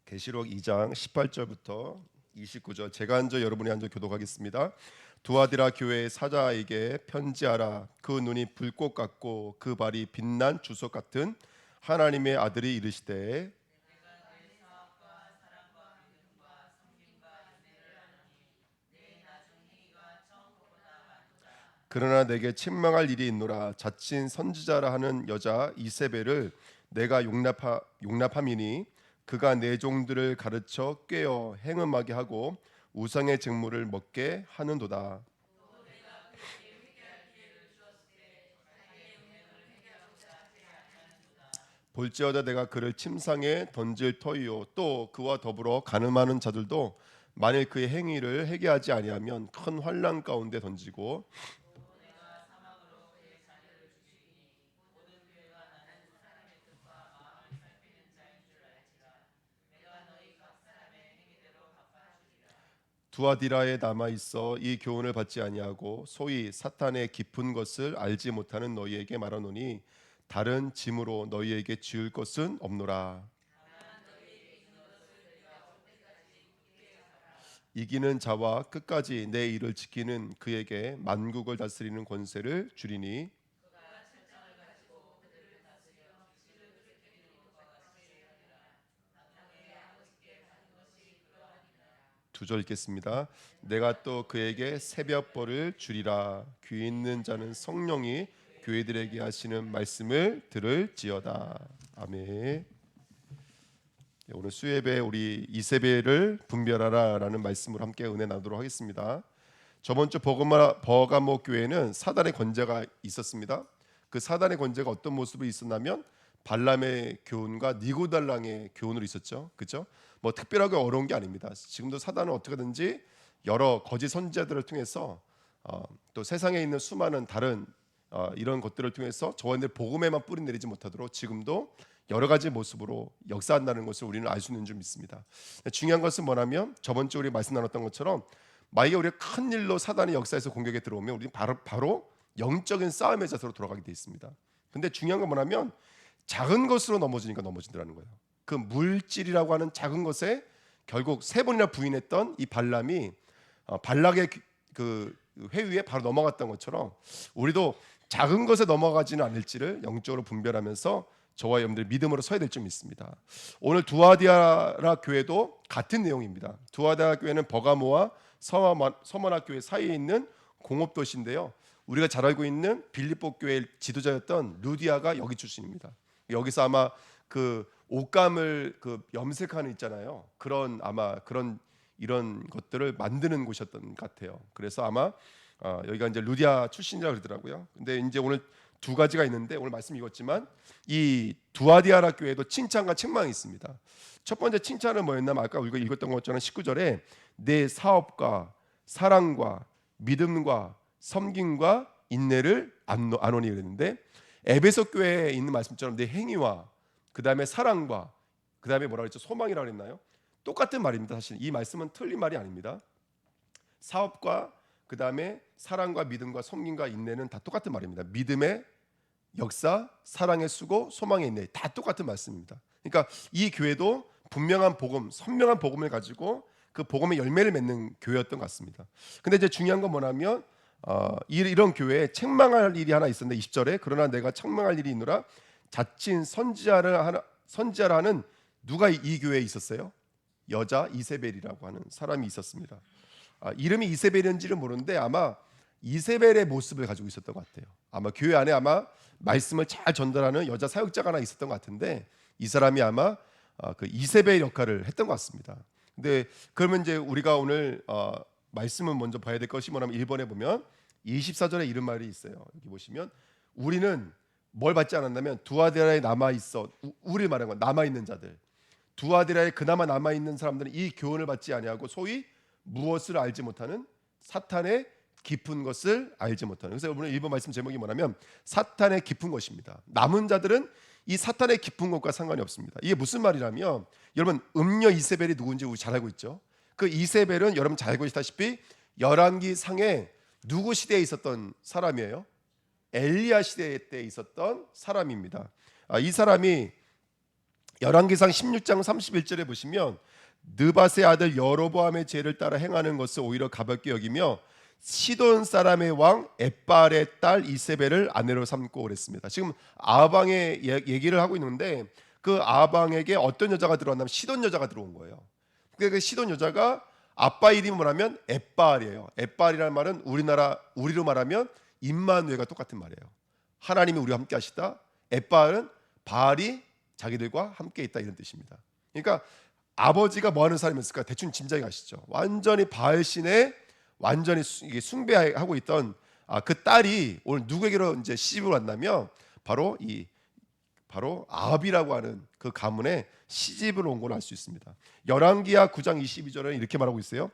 계시록 2장 18절부터 29절 제가 앉아 여러분이 앉아 교독하겠습니다. 두아디라 교회의 사자에게 편지하라. 그 눈이 불꽃 같고 그 발이 빛난 주석 같은 하나님의 아들이 이르시되 그러나 내게 책망할 일이 있노라. 자칭 선지자라 하는 여자 이세벨을 내가 용납함이니 그가 내 종들을 가르쳐 꾀어 행음하게 하고 우상의 증물을 먹게 하는도다. 볼지어다 내가 그를 침상에 던질 터이요 또 그와 더불어 간음하는 자들도 만일 그의 행위를 회개하지 아니하면 큰 환난 가운데 던지고 두아디라에 남아 있어 이 교훈을 받지 아니하고 소위 사탄의 깊은 것을 알지 못하는 너희에게 말하노니 다른 짐으로 너희에게 지을 것은 없노라. 이기는 자와 끝까지 내 일을 지키는 그에게 만국을 다스리는 권세를 주리니. 두 절 읽겠습니다. 내가 또 그에게 새벽벌을 주리라. 귀 있는 자는 성령이 교회들에게 하시는 말씀을 들을지어다. 아멘. 오늘 수예배 우리 이세벨을 분별하라라는 말씀으로 함께 은혜 나누도록 하겠습니다. 저번 주 버가모 교회는 사단의 권세가 있었습니다. 그 사단의 권세가 어떤 모습이 있었냐면 발람의 교훈과 니고달랑의 교훈으로 있었죠. 그렇죠? 뭐 특별하게 어려운 게 아닙니다. 지금도 사단은 어떻게든지 여러 거짓 선지자들을 통해서 또 세상에 있는 수많은 다른 이런 것들을 통해서 저희들 복음에만 뿌리 내리지 못하도록 지금도 여러 가지 모습으로 역사한다는 것을 우리는 알 수 있는 줄 믿습니다. 중요한 것은 뭐냐면 저번 주 우리 말씀 나눴던 것처럼 만약에 우리가 큰 일로 사단의 역사에서 공격에 들어오면 우리는 바로 영적인 싸움의 자세로 돌아가게 돼 있습니다. 근데 중요한 건 뭐냐면 작은 것으로 넘어지니까 넘어진다는 거예요. 그 물질이라고 하는 작은 것에 결국 세 번이나 부인했던 이 발람이 발락의 그 회유에 바로 넘어갔던 것처럼 우리도 작은 것에 넘어가지는 않을지를 영적으로 분별하면서 저와 여러분들 믿음으로 서야 될 줄 믿습니다. 오늘 두아디라 교회도 같은 내용입니다. 두아디라 교회는 버가모와 서머나 교회 사이에 있는 공업 도시인데요. 우리가 잘 알고 있는 빌립보 교회의 지도자였던 루디아가 여기 출신입니다. 여기서 아마 그 옷감을 그 염색하는 있잖아요. 그런 아마 그런 이런 것들을 만드는 곳이었던 것 같아요. 그래서 아마 여기가 이제 루디아 출신이라고 그러더라고요. 근데 이제 오늘 두 가지가 있는데 오늘 말씀 읽었지만 이 두아디아라 교회도 칭찬과 책망이 있습니다. 첫 번째 칭찬은 뭐였냐면 아까 우리가 읽었던 것처럼 19절에 내 사업과 사랑과 믿음과 섬김과 인내를 안오니 그랬는데 에베소 교회에 있는 말씀처럼 내 행위와 그 다음에 사랑과 그 다음에 뭐라 그랬죠? 소망이라고 그랬나요? 똑같은 말입니다. 사실 이 말씀은 틀린 말이 아닙니다. 사업과 그 다음에 사랑과 믿음과 섬김과 인내는 다 똑같은 말입니다. 믿음의 역사, 사랑의 수고, 소망의 인내 다 똑같은 말씀입니다. 그러니까 이 교회도 분명한 복음, 선명한 복음을 가지고 그 복음의 열매를 맺는 교회였던 것 같습니다. 근데 이제 중요한 건 뭐냐면 이런 교회에 책망할 일이 하나 있었는데 20절에 그러나 내가 책망할 일이 있노라. 자칭 선지자라는 누가 이 교회에 있었어요? 여자 이세벨이라고 하는 사람이 있었습니다. 이름이 이세벨인지는 모르는데 아마 이세벨의 모습을 가지고 있었던 것 같아요. 아마 교회 안에 아마 말씀을 잘 전달하는 여자 사역자가 하나 있었던 것 같은데 이 사람이 아마 그 이세벨 역할을 했던 것 같습니다. 근데 그러면 이제 우리가 오늘 말씀은 먼저 봐야 될 것이 뭐냐면 1번에 보면 24절에 이런 말이 있어요. 여기 보시면 우리는 뭘 받지 않았냐면 두아디라에 남아 있어. 우리 말하는 건 남아 있는 자들. 두아디라에 그나마 남아 있는 사람들은 이 교훈을 받지 아니하고 소위 무엇을 알지 못하는 사탄의 깊은 것을 알지 못하는. 그래서 오늘 1번 말씀 제목이 뭐냐면 사탄의 깊은 것입니다. 남은 자들은 이 사탄의 깊은 것과 상관이 없습니다. 이게 무슨 말이냐면 여러분 음녀 이세벨이 누군지 우리 잘 알고 있죠. 그 이세벨은 여러분 잘 알고 있다시피 열왕기 상에 누구 시대에 있었던 사람이에요? 엘리야 시대 때 있었던 사람입니다. 이 사람이 열왕기상 16장 31절에 보시면 느밧의 아들 여로보암의 죄를 따라 행하는 것을 오히려 가볍게 여기며 시돈 사람의 왕 엣발의 딸 이세벨을 아내로 삼고 그랬습니다. 지금 아방의 얘기를 하고 있는데 그 아방에게 어떤 여자가 들어왔냐면 시돈 여자가 들어온 거예요. 그 시돈 여자가 아빠 이름이 뭐냐면 엣발이에요. 엣발이라는 말은 우리로 말하면 임마누엘과 똑같은 말이에요. 하나님이 우리와 함께 하시다. 엣발은 바알이 자기들과 함께 있다 이런 뜻입니다. 그러니까 아버지가 뭐 하는 사람이었을까 대충 짐작이 가시죠. 완전히 바알신에 완전히 숭배하고 있던 그 딸이 오늘 누구에게로 이제 시집을 왔냐면 바로 아합이라고 하는 그 가문에 시집을 온 걸로 알 수 있습니다. 열왕기하 9장 22절은 이렇게 말하고 있어요.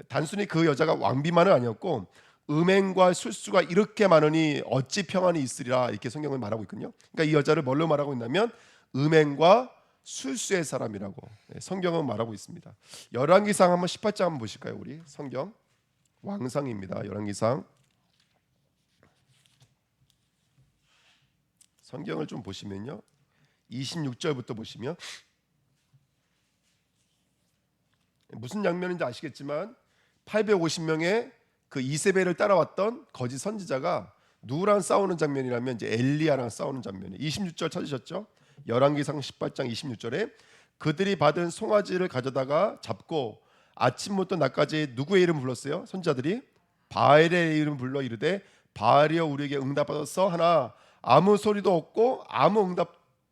단순히 그 여자가 왕비만은 아니었고 음행과 술수가 이렇게 많으니 어찌 평안이 있으리라 이렇게 성경을 말하고 있거든요. 그러니까 이 여자를 뭘로 말하고 있냐면 음행과 술수의 사람이라고 성경은 말하고 있습니다. 열왕기상 한번 18장 한번 보실까요? 우리 성경 왕상입니다. 열왕기상 성경을 좀 보시면요. 26절부터 보시면 무슨 장면인지 아시겠지만 850명의 그 이세벨을 따라왔던 거짓 선지자가 누구랑 싸우는 장면이라면 이제 엘리야랑 싸우는 장면이에요. 26절 찾으셨죠? 열왕기상 18장 26절에 그들이 받은 송아지를 가져다가 잡고 아침부터 낮까지 누구의 이름 불렀어요? 선지자들이 바알의 이름 불러 이르되 바알이여 우리에게 응답하소서 하나 아무 소리도 없고 아무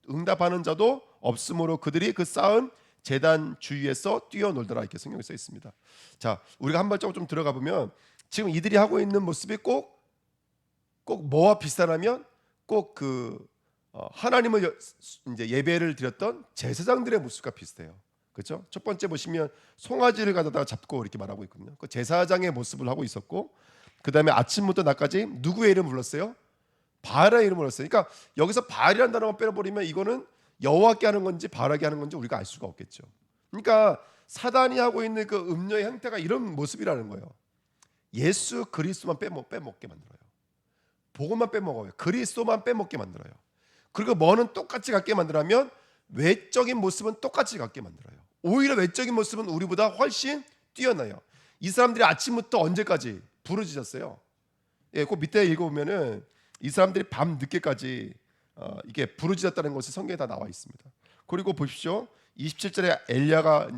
응답하는 자도 없으므로 그들이 그 쌓은 제단 주위에서 뛰어놀더라 이렇게 성경에 써 있습니다. 자, 우리가 한 발자국 좀 들어가 보면 지금 이들이 하고 있는 모습이 꼭 뭐와 비슷하냐면 꼭 하나님을 이제 예배를 드렸던 제사장들의 모습과 비슷해요. 그렇죠? 첫 번째 보시면 송아지를 가져다가 잡고 이렇게 말하고 있거든요. 그 제사장의 모습을 하고 있었고, 그 다음에 아침부터 낮까지 누구의 이름 불렀어요? 바알의 이름을 불렀어요. 그러니까 여기서 바알이라는 단어만 빼버리면 이거는 여호와께 하는 건지 바알에게 하는 건지 우리가 알 수가 없겠죠. 그러니까 사단이 하고 있는 그 음녀의 행태가 이런 모습이라는 거예요. 예수 그리스도만 빼먹게 만들어요. 복음만 빼먹어요. 그리스도만 빼먹게 만들어요. 그리고 뭐는 똑같이 갖게 만들면 외적인 모습은 똑같이 갖게 만들어요. 오히려 외적인 모습은 우리보다 훨씬 뛰어나요. 이 사람들이 아침부터 언제까지 부르짖었어요? 예, 그 밑에 읽어보면은 이 사람들이 밤 늦게까지 이게 부르짖었다는 것이 성경에 다 나와 있습니다. 그리고 보십시오. 27절에 엘리야가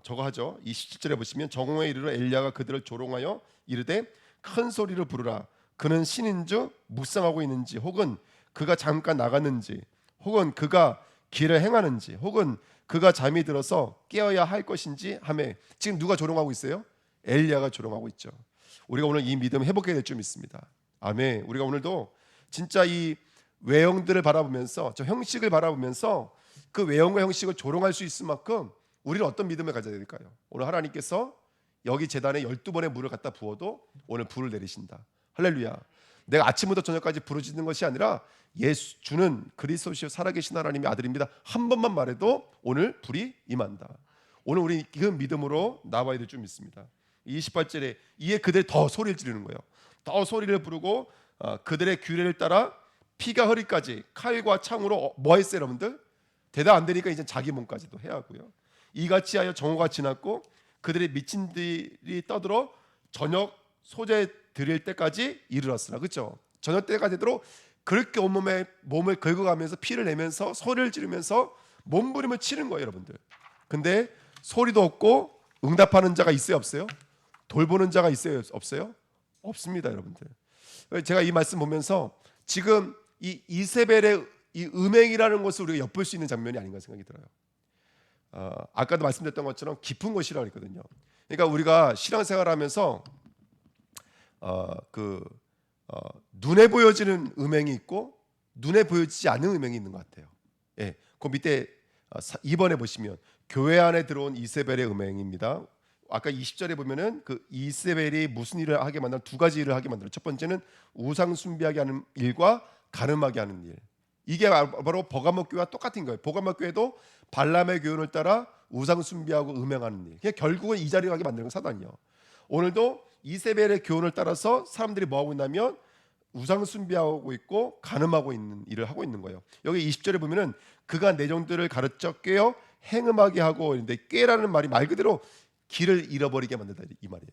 저거 하죠. 27절에 보시면 정오에 이르러 엘리야가 그들을 조롱하여 이르되 큰 소리로 부르라. 그는 신인즉 묵상하고 있는지 혹은 그가 잠깐 나갔는지 혹은 그가 길을 행하는지 혹은 그가 잠이 들어서 깨어야 할 것인지 하매 지금 누가 조롱하고 있어요? 엘리야가 조롱하고 있죠. 우리가 오늘 이 믿음 회복해야 될 줄 믿습니다. 아멘. 우리가 오늘도 진짜 이 외형들을 바라보면서 저 형식을 바라보면서 그 외형과 형식을 조롱할 수 있을 만큼 우리는 어떤 믿음을 가져야 될까요? 오늘 하나님께서 여기 제단에 12번의 물을 갖다 부어도 오늘 불을 내리신다. 할렐루야. 내가 아침부터 저녁까지 부르짖는 것이 아니라 예수 주는 그리스도시요 살아계신 하나님의 아들입니다. 한 번만 말해도 오늘 불이 임한다. 오늘 우리 그 믿음으로 나와야 될 줄 믿습니다. 28절에 이에 그들이 더 소리를 지르는 거예요. 더 소리를 부르고 그들의 규례를 따라 피가 흐리까지 칼과 창으로 뭐 했어요 여러분들? 대답 안 되니까 이제 자기 몸까지도 해야 하고요. 이같이 하여 정오가 지났고 그들의 미친들이 떠들어 저녁 소재 드릴 때까지 이르렀으나 그렇죠? 저녁 때까지 되도록 그렇게 온몸에 몸을 긁어가면서 피를 내면서 소리를 지르면서 몸부림을 치는 거예요 여러분들. 근데 소리도 없고 응답하는 자가 있어요 없어요? 돌보는 자가 있어요 없어요? 없습니다 여러분들. 제가 이 말씀 보면서 지금 이 이세벨의 이 음행이라는 것을 우리가 엿볼 수 있는 장면이 아닌가 생각이 들어요. 아까도 말씀드렸던 것처럼 깊은 것이라고 했거든요. 그러니까 우리가 신앙생활하면서 눈에 보여지는 음행이 있고 눈에 보여지지 않는 음행이 있는 것 같아요. 예, 그 밑에 2번에 보시면 교회 안에 들어온 이세벨의 음행입니다. 아까 20절에 보면은 그 이세벨이 무슨 일을 하게 만들어 두 가지 일을 하게 만들어. 첫 번째는 우상 숭배하게 하는 일과 가늠하게 하는 일. 이게 바로 버가모 교회와 똑같은 거예요. 버가모 교회도 발람의 교훈을 따라 우상 숭배하고 음행하는 일. 그냥 결국은 이 자리에 가게 만드는 건 사단이요. 오늘도 이세벨의 교훈을 따라서 사람들이 뭐 하고 있냐면 우상 숭배하고 있고 간음하고 있는 일을 하고 있는 거예요. 여기 20절에 보면은 그가 내 종들을 가르쳐 꿰어 행음하게 하고 있는데, 꿰라는 말이 말 그대로 길을 잃어버리게 만든다 이 말이에요.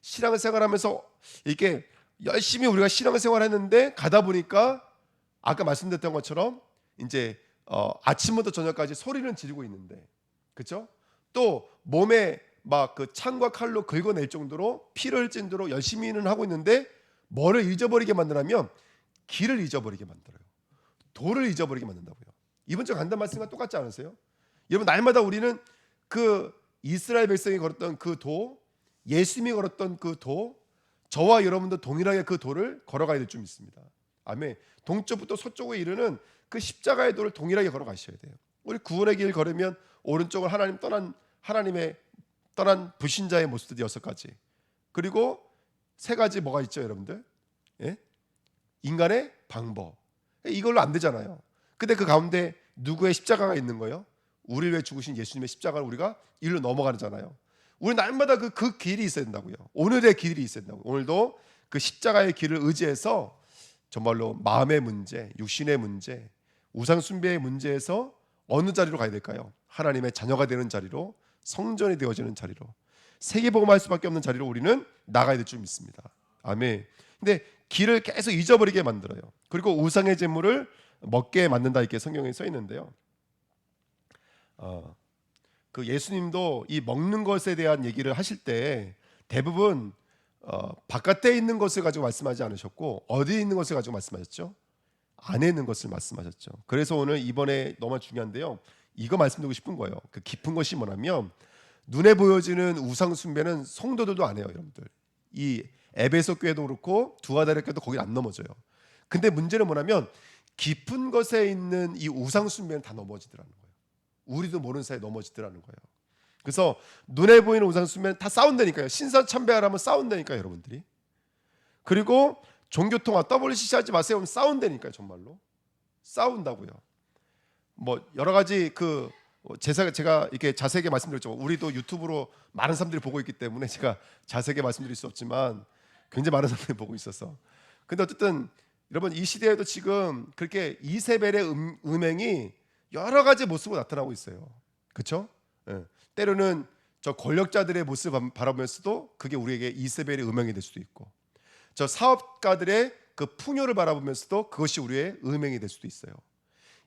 신앙생활하면서 이렇게 열심히 우리가 신앙생활했는데 가다 보니까 아까 말씀드렸던 것처럼 이제 아침부터 저녁까지 소리는 지르고 있는데, 그렇죠? 또 몸에 막 그 창과 칼로 긁어낼 정도로 피를 흘릴 정도로 열심히는 하고 있는데 뭐를 잊어버리게 만드냐면 길을 잊어버리게 만들어요. 도를 잊어버리게 만든다고요. 이번 주 간단 말씀과 똑같지 않으세요? 여러분, 날마다 우리는 그 이스라엘 백성이 걸었던 그 도, 예수님이 걸었던 그 도, 저와 여러분도 동일하게 그 도를 걸어가야 될 줄 믿습니다. 아멘. 동쪽부터 서쪽에 이르는 그 십자가의 도를 동일하게 걸어가셔야 돼요. 우리 구원의 길 걸으면 오른쪽은 하나님의 떠난 불신자의 모습들이 6가지, 그리고 3가지 뭐가 있죠, 여러분들? 예? 인간의 방법. 이걸로 안 되잖아요. 근데 그 가운데 누구의 십자가가 있는 거예요? 우리를 위해 죽으신 예수님의 십자가를 우리가 일로 넘어가잖아요. 우리 날마다 그 길이 있어야 된다고요. 오늘의 길이 있어야 된다고요. 오늘도 그 십자가의 길을 의지해서 정말로 마음의 문제, 육신의 문제, 우상 숭배의 문제에서 어느 자리로 가야 될까요? 하나님의 자녀가 되는 자리로, 성전이 되어지는 자리로, 세계복음할 수밖에 없는 자리로 우리는 나가야 될 줄 믿습니다. 아멘. 근데 길을 계속 잊어버리게 만들어요. 그리고 우상의 제물을 먹게 만든다, 이렇게 성경에 써 있는데요. 그 예수님도 이 먹는 것에 대한 얘기를 하실 때 대부분 바깥에 있는 것을 가지고 말씀하지 않으셨고, 어디에 있는 것을 가지고 말씀하셨죠? 안에 있는 것을 말씀하셨죠. 그래서 오늘 이번에 너무 중요한데요, 이거 말씀드리고 싶은 거예요. 그 깊은 것이 뭐냐면, 눈에 보여지는 우상 숭배는 성도들도 안 해요, 여러분들. 이 에베소 교회도 그렇고 두아다라 교회도 거기 안 넘어져요. 근데 문제는 뭐냐면 깊은 것에 있는 이 우상 숭배는 다 넘어지더라는 거예요. 우리도 모르는 사이에 넘어지더라는 거예요. 그래서 눈에 보이는 우상 숭배는 다 싸운다니까요. 신사 참배하라면 싸운다니까요, 여러분들이. 그리고 종교통화 WCC 하지 마세요 하면 싸운다니까요. 정말로 싸운다고요. 뭐 여러 가지 제가 이렇게 자세하게 말씀드렸죠. 우리도 유튜브로 많은 사람들이 보고 있기 때문에 제가 자세하게 말씀드릴 수 없지만 굉장히 많은 사람들이 보고 있어서. 근데 어쨌든 여러분, 이 시대에도 지금 그렇게 이세벨의 음행이 여러 가지 모습으로 나타나고 있어요. 그렇죠? 예. 때로는 저 권력자들의 모습을 바라보면서도 그게 우리에게 이세벨의 음행이 될 수도 있고, 저 사업가들의 그 풍요를 바라보면서도 그것이 우리의 음행이 될 수도 있어요.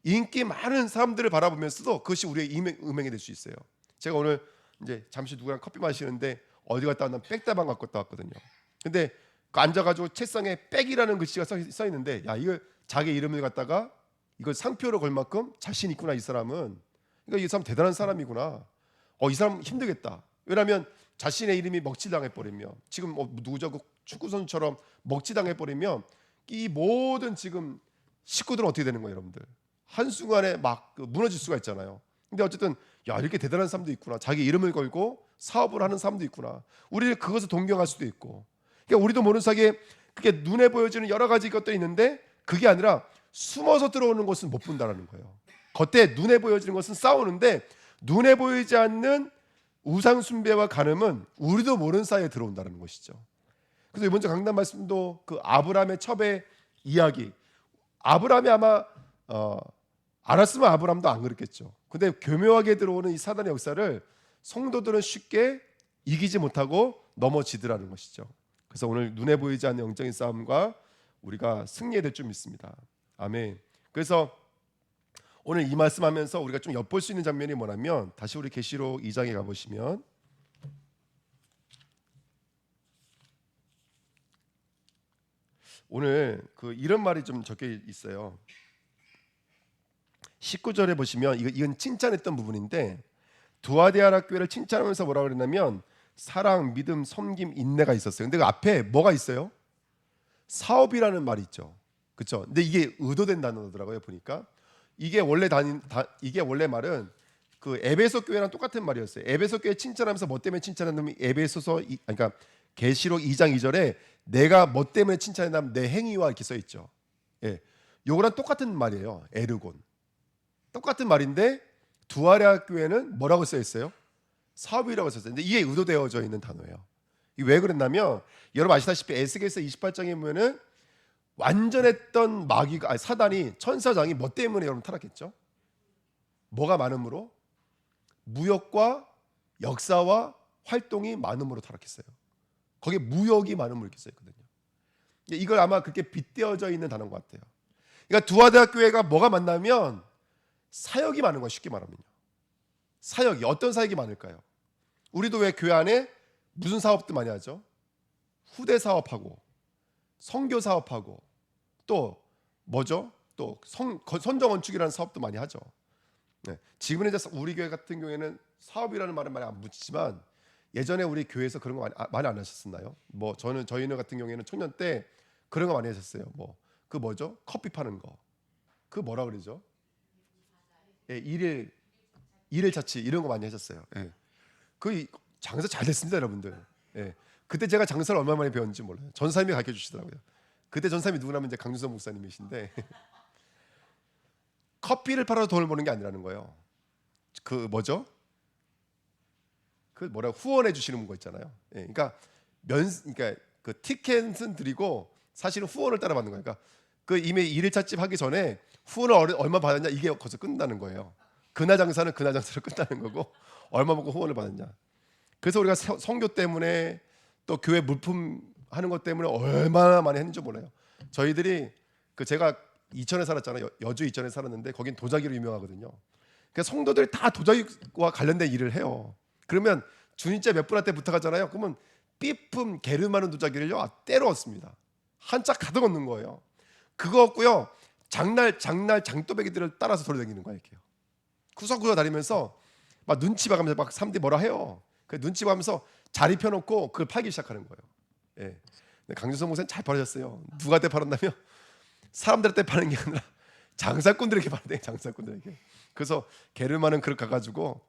인기 많은 사람들을 바라보면서도 그것이 우리의 음행이 될 수 있어요. 제가 오늘 이제 잠시 누구랑 커피 마시는데 어디 갔다 왔나 백다방 갖고 왔거든요. 근데 그 앉아가지고 책상에 백이라는 글씨가 써 있는데, 야, 이거 자기 이름을 갖다가 이걸 상표로 걸 만큼 자신 있구나, 이 사람은. 그러니까 이 사람 대단한 사람이구나. 이 사람 힘들겠다. 왜냐하면 자신의 이름이 먹칠당해 버리면, 지금 누구죠, 그 축구 선수처럼 먹칠당해 버리면 이 모든 지금 식구들은 어떻게 되는 거예요, 여러분들? 한순간에 막 무너질 수가 있잖아요. 근데 어쨌든 야, 이렇게 대단한 사람도 있구나, 자기 이름을 걸고 사업을 하는 사람도 있구나, 우리를 그것을 동경할 수도 있고. 그러니까 우리도 모르는 사이에 그게 눈에 보여지는 여러 가지 것들이 있는데, 그게 아니라 숨어서 들어오는 것은 못 본다라는 거예요. 겉에 눈에 보여지는 것은 싸우는데, 눈에 보이지 않는 우상 숭배와 간음은 우리도 모르는 사이에 들어온다는 것이죠. 그래서 이번 주 강단 말씀도 그 아브라함의 첩의 이야기, 아브라함이 아마 알았으면 아브라함도 안 그랬겠죠. 근데 교묘하게 들어오는 이 사단의 역사를 성도들은 쉽게 이기지 못하고 넘어지더라는 것이죠. 그래서 오늘 눈에 보이지 않는 영적인 싸움과 우리가 승리해야 될 줄 믿습니다. 아멘. 그래서 오늘 이 말씀하면서 우리가 좀 엿볼 수 있는 장면이 뭐냐면, 다시 우리 계시록 2장에 가보시면 오늘 이런 말이 좀 적혀 있어요. 19절에 보시면 이건 칭찬했던 부분인데, 두아디아라 교회를 칭찬하면서 뭐라고 그랬냐면 사랑, 믿음, 섬김, 인내가 있었어요. 근데 그 앞에 뭐가 있어요? 사업이라는 말이 있죠. 그렇죠? 근데 이게 의도된 단어더라고요, 보니까. 이게 원래 말은 그 에베소 교회랑 똑같은 말이었어요. 에베소 교회 칭찬하면서 뭐 때문에 칭찬했냐면, 그러니까 계시록 2장 2절에 내가 뭐 때문에 칭찬했냐면 내 행위와 이렇게 써 있죠. 예. 요거랑 똑같은 말이에요. 에르곤. 똑같은 말인데 두아리아 교회는 뭐라고 써 있어요? 사업이라고 써 있어요. 근데 이게 의도되어져 있는 단어예요. 이게 왜 그랬냐면, 여러분 아시다시피 에스겔서 28장에 보면은 완전했던 마귀가 사단이 천사장이 뭐 때문에 여러분 타락했죠? 뭐가 많음으로? 무역과 역사와 활동이 많음으로 타락했어요. 거기에 무역이 많음으로 이렇게 써있거든요. 이걸 아마 그렇게 빗대어져 있는 단어인 것 같아요. 그러니까 두아대학교회가 뭐가 많냐면 사역이 많은 거예요. 쉽게 말하면요. 사역이 어떤 사역이 많을까요? 우리도 왜 교회 안에 무슨 사업도 많이 하죠? 후대 사업하고 선교 사업하고 또 뭐죠? 또 선정 건축이라는 사업도 많이 하죠. 네. 지금은 이제 우리 교회 같은 경우에는 사업이라는 말은 많이 안 붙지만 예전에 우리 교회에서 그런 거 많이 안 하셨었나요? 뭐 저희는 같은 경우에는 청년 때 그런 거 많이 하셨어요. 뭐 그 뭐죠? 커피 파는 거. 그 뭐라 그러죠? 예, 일일 자치 이런 거 많이 하셨어요. 예. 그 장사 잘 됐습니다, 여러분들. 예. 그때 제가 장사를 얼마 만에 배웠는지 몰라요. 전사님이 가르쳐 주시더라고요. 그때 전사님이 누구냐면 이제 강준성 목사님이신데 커피를 팔아서 돈을 버는 게 아니라는 거예요. 그 뭐죠? 그 뭐라 후원해 주시는 거 있잖아요. 예. 그러니까 그 티켓은 드리고 사실은 후원을 따라 받는 거예요. 그러니까 그 이미 일일 찻집 하기 전에 후원을 얼마 받았냐 이게 거기서 끝난다는 거예요. 그날 장사는 그날 장사로 끝나는 거고 얼마 먹고 후원을 받았냐. 그래서 우리가 선교 때문에 또 교회 물품 하는 것 때문에 얼마나 많이 했는지 몰라요. 저희들이 제가 이천에 살았잖아요. 여주 이천에 살았는데 거긴 도자기로 유명하거든요. 그러니까 성도들이 다 도자기와 관련된 일을 해요. 그러면 주님자 몇 분한테 부탁하잖아요. 그러면 삐품 게르마는 도자기를요 때려 얻습니다. 한 짝 가득 얻는 거예요. 그거 없고요. 장날 장도배기들을 따라서 돌아다니는 거예요. 이렇게요. 구석구석 다니면서 막 눈치 봐가면서 막 사람들이 뭐라 해요. 그 눈치 봐가면서 자리 펴놓고 그걸 팔기 시작하는 거예요. 예. 강준성 목사님 잘 팔으셨어요. 누구한테 팔았냐면 사람들한테 파는 게 아니라 장사꾼들에게 팔았대요. 장사꾼들에게. 그래서 게르마는 그릇 가가지고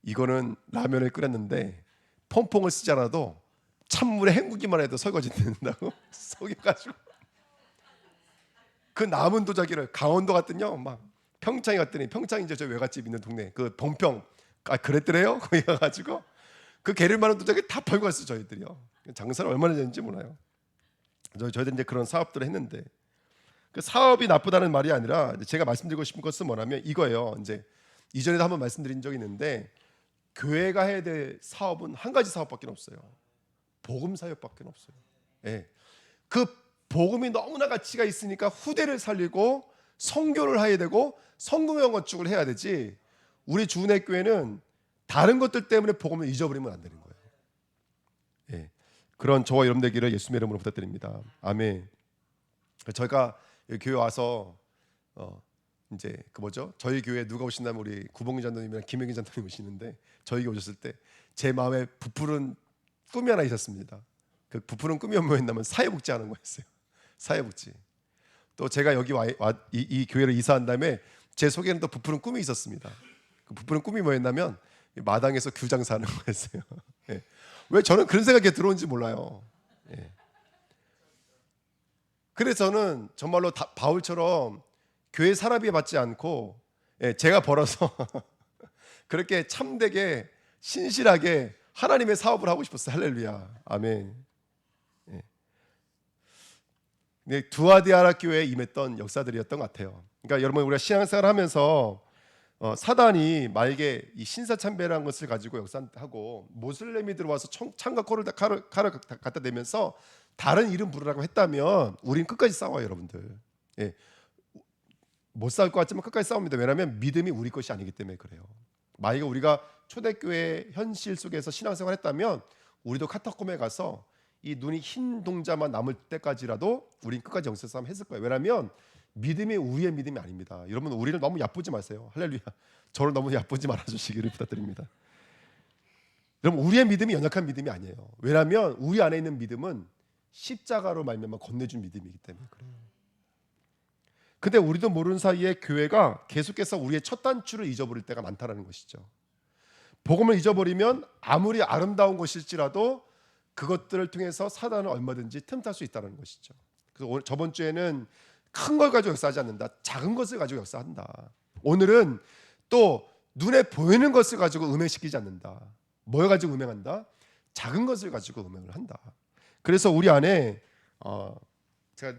이거는 라면을 끓였는데 퐁퐁을 쓰지 않아도 찬물에 헹구기만 해도 설거지 된다고 속여가지고 그 남은 도자기를 강원도 갔더니요 막 평창에 갔더니 평창 이제 저 외갓집 있는 동네 그 봉평 그랬더래요. 거기 가가지고 그 게르마는 도자기 다 팔고 갔어요. 저희들이요. 장사를 얼마나 했는지 몰라요. 저희들 이제 그런 사업들을 했는데 그 사업이 나쁘다는 말이 아니라 제가 말씀드리고 싶은 것은 뭐냐면 이거예요. 이제 이전에도 한번 말씀드린 적이 있는데 교회가 해야 될 사업은 한 가지 사업밖에 없어요. 복음 사역밖에 없어요. 예. 그 복음이 너무나 가치가 있으니까 후대를 살리고 선교를 해야 되고 성공형 건축을 해야 되지. 우리 주은혜 교회는 다른 것들 때문에 복음을 잊어버리면 안 되는 거예요. 예. 그런 저와 여러분 되기를 예수님의 이름으로 부탁드립니다. 아멘. 저희가 교회 와서 이제 그 뭐죠? 저희 교회 누가 오신다면 우리 구봉기 장로님이랑 김영기 장로님 오시는데 저희가 오셨을 때 제 마음에 부풀은 꿈이 하나 있었습니다. 그 부풀은 꿈이 뭐였냐면 사회복지 하는 거였어요. 사회복지. 또 제가 여기 이 교회를 이사한 다음에 제 속에는 또 부풀은 꿈이 있었습니다. 그 부풀은 꿈이 뭐였냐면 마당에서 규장사하는 거였어요. 예. 왜 저는 그런 생각이 들어온지 몰라요. 예. 그래서 저는 정말로 바울처럼 교회 사람이 받지 않고 제가 벌어서 그렇게 참되게 신실하게 하나님의 사업을 하고 싶었어요. 할렐루야. 아멘. 네, 두아디아라 교회에 임했던 역사들이었던 것 같아요. 그러니까 여러분 우리가 신앙생활을 하면서 사단이 만약에 이 신사참배라는 것을 가지고 역사하고 모슬렘이 들어와서 창과 칼을 갖다 대면서 다른 이름 부르라고 했다면 우린 끝까지 싸워요, 여러분들. 예. 못 싸울 것 같지만 끝까지 싸웁니다. 왜냐하면 믿음이 우리 것이 아니기 때문에 그래요. 만약에 우리가 초대교회 현실 속에서 신앙생활을 했다면 우리도 카타콤에 가서 이 눈이 흰 동자만 남을 때까지라도 우린 끝까지 영적 싸움 했을 거예요. 왜냐하면 믿음이 우리의 믿음이 아닙니다. 여러분 우리를 너무 얕보지 마세요. 할렐루야. 저를 너무 얕보지 말아주시기를 부탁드립니다. 여러분 우리의 믿음이 연약한 믿음이 아니에요. 왜냐하면 우리 안에 있는 믿음은 십자가로 말미암아 건네준 믿음이기 때문에 그래요. 근데 우리도 모르는 사이에 교회가 계속해서 우리의 첫 단추를 잊어버릴 때가 많다라는 것이죠. 복음을 잊어버리면 아무리 아름다운 것일지라도 그것들을 통해서 사단은 얼마든지 틈탈 수 있다는 것이죠. 그래서 오늘 저번 주에는 큰 걸 가지고 역사하지 않는다. 작은 것을 가지고 역사한다. 오늘은 또 눈에 보이는 것을 가지고 음행시키지 않는다. 뭘 가지고 음행한다? 작은 것을 가지고 음행을 한다. 그래서 우리 안에 제가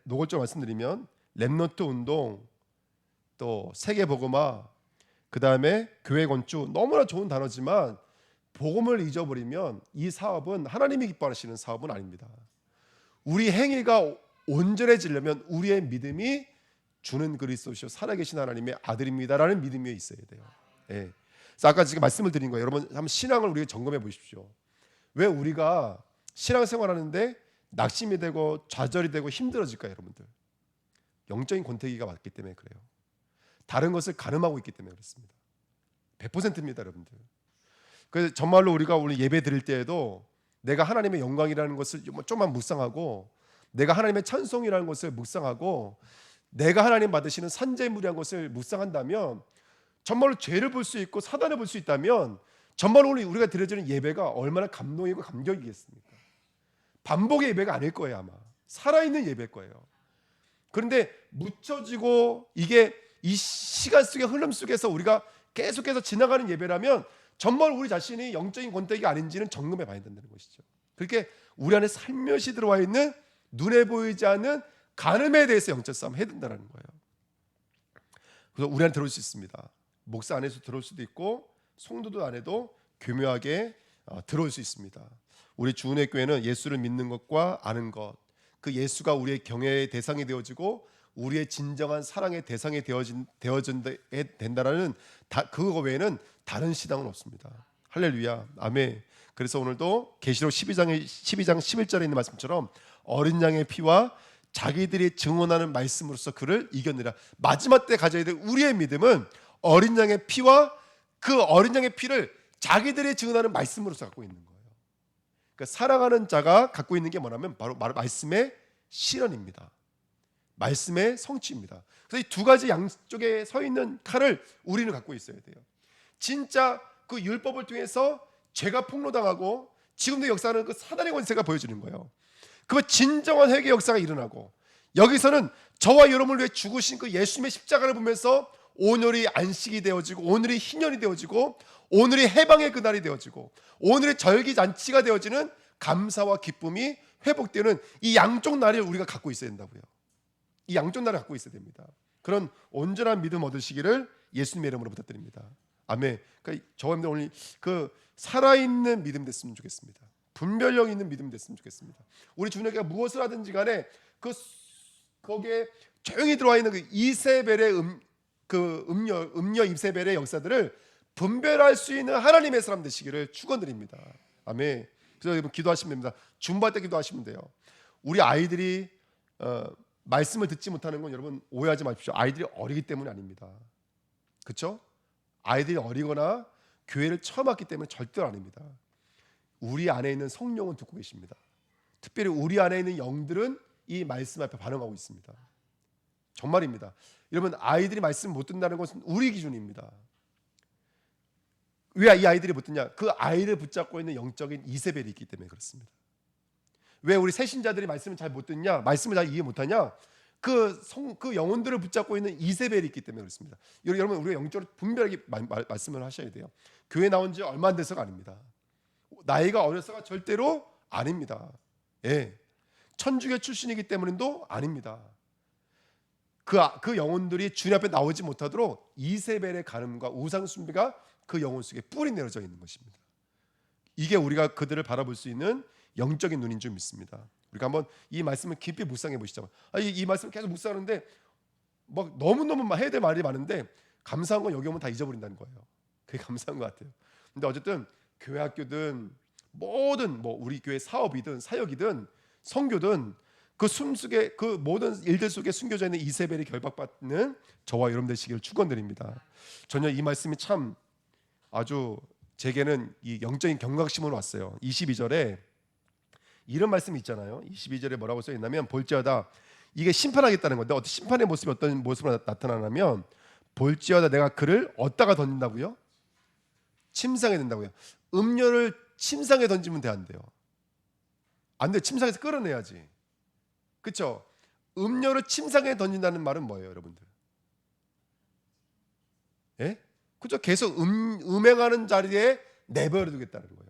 노골적으로 말씀드리면 렘넌트 운동, 또 세계 복음화, 그 다음에 교회 건축, 너무나 좋은 단어지만 복음을 잊어버리면 이 사업은 하나님이 기뻐하시는 사업은 아닙니다. 우리 행위가 온전해지려면 우리의 믿음이 주는 그리스도시요 살아계신 하나님의 아들입니다라는 믿음이 있어야 돼요. 예. 그래서 아까 지금 말씀을 드린 거예요. 여러분 한번 신앙을 우리가 점검해 보십시오. 왜 우리가 신앙생활하는데 낙심이 되고 좌절이 되고 힘들어질까요, 여러분들? 영적인 권태기가 왔기 때문에 그래요. 다른 것을 가늠하고 있기 때문에 그렇습니다. 100%입니다, 여러분들. 그래서 정말로 우리가 오늘 예배 드릴 때에도 내가 하나님의 영광이라는 것을 좀만 묵상하고, 내가 하나님의 찬송이라는 것을 묵상하고, 내가 하나님 받으시는 산재물이라는 것을 묵상한다면, 정말로 죄를 볼 수 있고 사단을 볼 수 있다면, 정말로 우리가 드려지는 예배가 얼마나 감동이고 감격이겠습니까? 반복의 예배가 아닐 거예요. 아마 살아있는 예배일 거예요. 그런데 묻혀지고 이게 이 시간 속의 흐름 속에서 우리가 계속해서 지나가는 예배라면 정말 우리 자신이 영적인 권태기가 아닌지는 점검해 봐야 된다는 것이죠. 그렇게 우리 안에 살며시 들어와 있는 눈에 보이지 않는 간음에 대해서 영적 싸움 해야 된다는 거예요. 그래서 우리 안에 들어올 수 있습니다. 목사 안에서 들어올 수도 있고 성도도 안에도 교묘하게 들어올 수 있습니다. 우리 주은혜 교회는 예수를 믿는 것과 아는 것, 그 예수가 우리의 경외의 대상이 되어지고 우리의 진정한 사랑의 대상이 되어진다는 그거 외에는 다른 신앙은 없습니다. 할렐루야, 아멘. 그래서 오늘도 계시록 12장 11절에 있는 말씀처럼 어린 양의 피와 자기들이 증언하는 말씀으로써 그를 이겼느라. 마지막 때 가져야 될 우리의 믿음은 어린 양의 피와 그 어린 양의 피를 자기들이 증언하는 말씀으로써 갖고 있는 거예요. 그러니까 살아가는 자가 갖고 있는 게 뭐냐면 바로 말씀의 실현입니다. 말씀의 성취입니다. 그래서 이 두 가지 양쪽에 서 있는 칼을 우리는 갖고 있어야 돼요. 진짜 그 율법을 통해서 죄가 폭로당하고 지금도 역사하는 그 사단의 권세가 보여지는 거예요. 그 진정한 회개 역사가 일어나고, 여기서는 저와 여러분을 위해 죽으신 그 예수님의 십자가를 보면서 오늘이 안식이 되어지고, 오늘이 희년이 되어지고, 오늘이 해방의 그날이 되어지고, 오늘의 절기잔치가 되어지는 감사와 기쁨이 회복되는 이 양쪽 날을 우리가 갖고 있어야 된다고요. 이 양쪽 날을 갖고 있어야 됩니다. 그런 온전한 믿음 얻으시기를 예수님의 이름으로 부탁드립니다. 아멘. 그러니까 저와 오늘 그 살아있는 믿음 됐으면 좋겠습니다. 분별력 있는 믿음 됐으면 좋겠습니다. 우리 주님께서 무엇을 하든지 간에 거기에 조용히 들어와 있는 그 이세벨의 음녀 이세벨의 역사들을 분별할 수 있는 하나님의 사람 되시기를 축원드립니다. 아멘. 그래서 여러분 기도하시면 됩니다. 중보할 때 기도하시면 돼요. 우리 아이들이 말씀을 듣지 못하는 건 여러분 오해하지 마십시오. 아이들이 어리기 때문이 아닙니다. 그렇죠? 아이들이 어리거나 교회를 처음 왔기 때문에 절대로 아닙니다. 우리 안에 있는 성령은 듣고 계십니다. 특별히 우리 안에 있는 영들은 이 말씀 앞에 반응하고 있습니다. 정말입니다. 여러분 아이들이 말씀 못 듣는다는 것은 우리 기준입니다. 왜 이 아이들이 못 듣냐? 그 아이를 붙잡고 있는 영적인 이세벨이 있기 때문에 그렇습니다. 왜 우리 새신자들이 말씀을 잘 못 듣냐? 말씀을 잘 이해 못하냐? 그 영혼들을 붙잡고 있는 이세벨이 있기 때문에 그렇습니다. 여러분 우리가 영적으로 분별하게 말씀을 하셔야 돼요. 교회 나온 지 얼마 안 돼서가 아닙니다. 나이가 어려서가 절대로 아닙니다. 예, 천주교 출신이기 때문도 아닙니다. 그 영혼들이 주님 앞에 나오지 못하도록 이세벨의 간음과 우상 숭배가 그 영혼 속에 뿌리 내려져 있는 것입니다. 이게 우리가 그들을 바라볼 수 있는 영적인 눈인 줄 믿습니다. 우리가 한번 이 말씀을 깊이 묵상해 보시죠. 이 말씀을 계속 묵상하는데 막 너무너무 해야 될 말이 많은데 감사한 건 여기 오면 다 잊어버린다는 거예요. 그게 감사한 것 같아요. 근데 어쨌든 교회 학교든 모든 우리 교회 사업이든 사역이든 선교든 그 숨속에 그 모든 일들 속에 숨겨져 있는 이세벨이 결박받는 저와 여러분 되시기를 축원드립니다. 전혀 이 말씀이 참 아주 제게는 이 영적인 경각심으로 왔어요. 22절에 이런 말씀이 있잖아요. 22절에 뭐라고 써 있냐면 볼지어다, 이게 심판하겠다는 건데 어떤 심판의 모습이 어떤 모습으로 나타나냐면 볼지어다 내가 그를 어디다가 던진다고요? 침상에 던다고요. 음료를 침상에 던지면 안 돼요. 안 돼. 침상에서 끌어내야지. 그렇죠? 음료를 침상에 던진다는 말은 뭐예요, 여러분들? 예? 그죠? 계속 음행하는 자리에 내버려 두겠다는 거예요.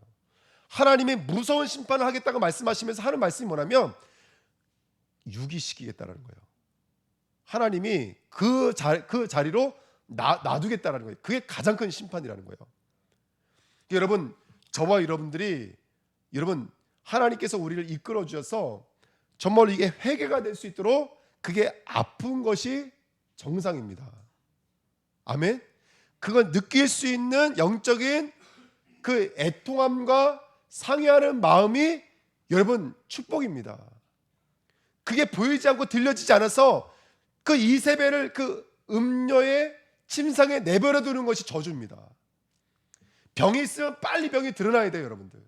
하나님이 무서운 심판을 하겠다고 말씀하시면서 하는 말씀이 뭐냐면 유기시키겠다라는 거예요. 하나님이 그 자리로 놔두겠다라는 거예요. 그게 가장 큰 심판이라는 거예요. 여러분, 저와 여러분들이 하나님께서 우리를 이끌어 주셔서 정말 이게 회개가 될 수 있도록 그게 아픈 것이 정상입니다. 아멘. 그걸 느낄 수 있는 영적인 그 애통함과 상해하는 마음이 여러분 축복입니다. 그게 보이지 않고 들려지지 않아서 그 이세벨을 그 음녀의 침상에 내버려 두는 것이 저주입니다. 병이 있으면 빨리 병이 드러나야 돼요, 여러분들.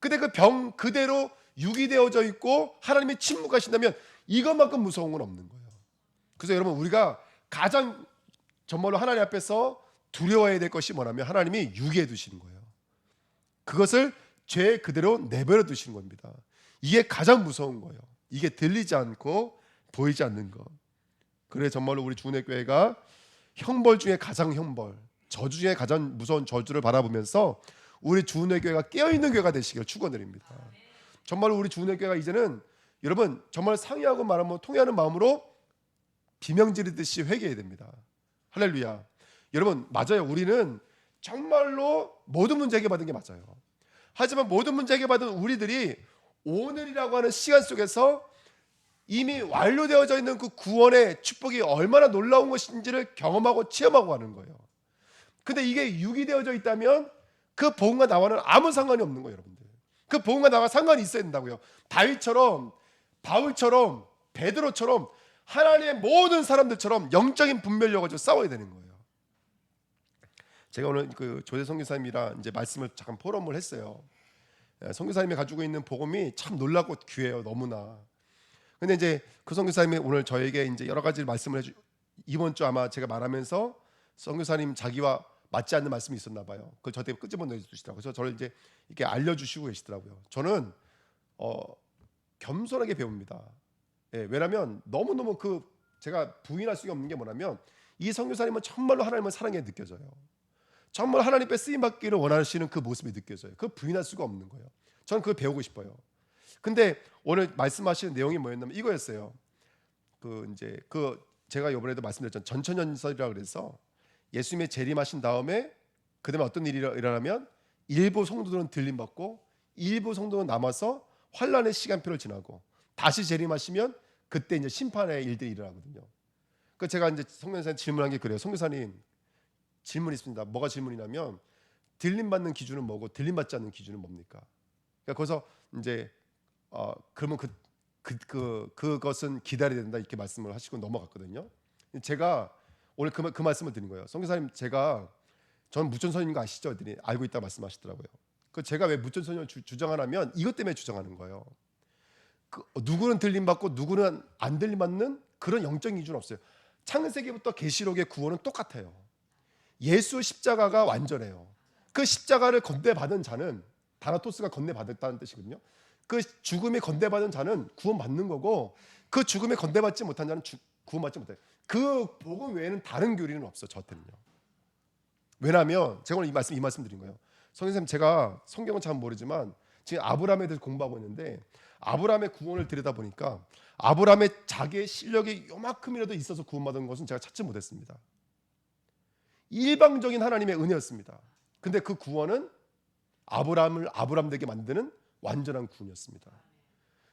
근데 그 병 그대로 유기되어져 있고 하나님이 침묵하신다면 이것만큼 무서운 건 없는 거예요. 그래서 여러분, 우리가 가장 정말로 하나님 앞에서 두려워해야 될 것이 뭐냐면 하나님이 유기해 두시는 거예요. 그것을 죄 그대로 내버려 두시는 겁니다. 이게 가장 무서운 거예요. 이게 들리지 않고 보이지 않는 것. 그래 정말로 우리 주은혜 교회가 형벌 중에 가장 형벌, 저주 중에 가장 무서운 저주를 바라보면서 우리 주은혜 교회가 깨어있는 교회가 되시길 축원드립니다. 정말로 우리 주은혜 교회가 이제는 여러분 정말 상의하고 말하면 통회하는 마음으로 비명 지르듯이 회개해야 됩니다. 할렐루야. 여러분, 맞아요. 우리는 정말로 모든 문제 해결받은 게 맞아요. 하지만 모든 문제 해결받은 우리들이 오늘이라고 하는 시간 속에서 이미 완료되어져 있는 그 구원의 축복이 얼마나 놀라운 것인지를 경험하고 체험하고 하는 거예요. 근데 이게 유기되어져 있다면 그 복음과 나와는 아무 상관이 없는 거예요, 여러분들. 그 복음과 나와 상관이 있어야 된다고요. 다윗처럼, 바울처럼, 베드로처럼 하나님의 모든 사람들처럼 영적인 분별력을 가지고 싸워야 되는 거예요. 제가 오늘 그 조대 선교사님이랑 이제 말씀을 잠깐 포럼을 했어요. 선교사님이 가지고 있는 복음이 참 놀랍고 귀해요, 너무나. 근데 이제 그 선교사님이 오늘 저에게 이제 여러 가지 말씀을 이번 주 아마 제가 말하면서 선교사님 자기와 맞지 않는 말씀이 있었나 봐요. 그걸 저한테 끄집어내 주시더라고요. 그래서 저를 이제 이렇게 알려주시고 계시더라고요. 저는 겸손하게 배웁니다. 예, 왜냐하면 너무너무 제가 부인할 수가 없는 게 뭐냐면 이 선교사님은 정말로 하나님을 사랑해 느껴져요. 정말 하나님께 쓰임 받기를 원하시는 그 모습이 느껴져요. 그걸 부인할 수가 없는 거예요. 저는 그걸 배우고 싶어요. 근데 오늘 말씀하시는 내용이 뭐였냐면 이거였어요. 제가 이번에도 말씀드렸잖아요. 전천연설이라고 그래서 예수님의 재림하신 다음에 그다음에 어떤 일이 일어나면 일부 성도들은 들림 받고 일부 성도는 남아서 환란의 시간표를 지나고 다시 재림하시면 그때 이제 심판의 일들이 일어나거든요. 그 제가 이제 성교사님 질문한 게 그래요. 성교사님 질문이 있습니다. 뭐가 질문이냐면 들림 받는 기준은 뭐고 들림 받지 않는 기준은 뭡니까? 그러니까 거기서 이제 그러면 그것은 기다려야 된다 이렇게 말씀을 하시고 넘어갔거든요. 제가 오늘 그 말씀을 드린 거예요. 선교사님 저는 무천선인 거 아시죠? 했더니 알고 있다 말씀하시더라고요. 그 제가 왜 무천선을 주장하냐면 이것 때문에 주장하는 거예요. 누구는 들림 받고 누구는 안 들림 받는 그런 영적인 기준은 없어요. 창세기부터 계시록의 구원은 똑같아요. 예수 십자가가 완전해요. 그 십자가를 건네받은 자는 다나토스가 건네받았다는 뜻이거든요. 그 죽음에 건네받은 자는 구원받는 거고 그 죽음에 건네받지 못한 자는 구원받지 못해요. 그 복음 외에는 다른 교리는 없어 저한테는요. 왜냐하면 제가 오늘 이 말씀 드린 거예요. 선생님 제가 성경은 잘 모르지만 지금 아브라함에 대해서 공부하고 있는데 아브라함의 구원을 들여다보니까 아브라함의 자기의 실력이 요만큼이라도 있어서 구원받은 것은 제가 찾지 못했습니다. 일방적인 하나님의 은혜였습니다. 근데 그 구원은 아브라함을 아브라함 되게 만드는 완전한 구원이었습니다.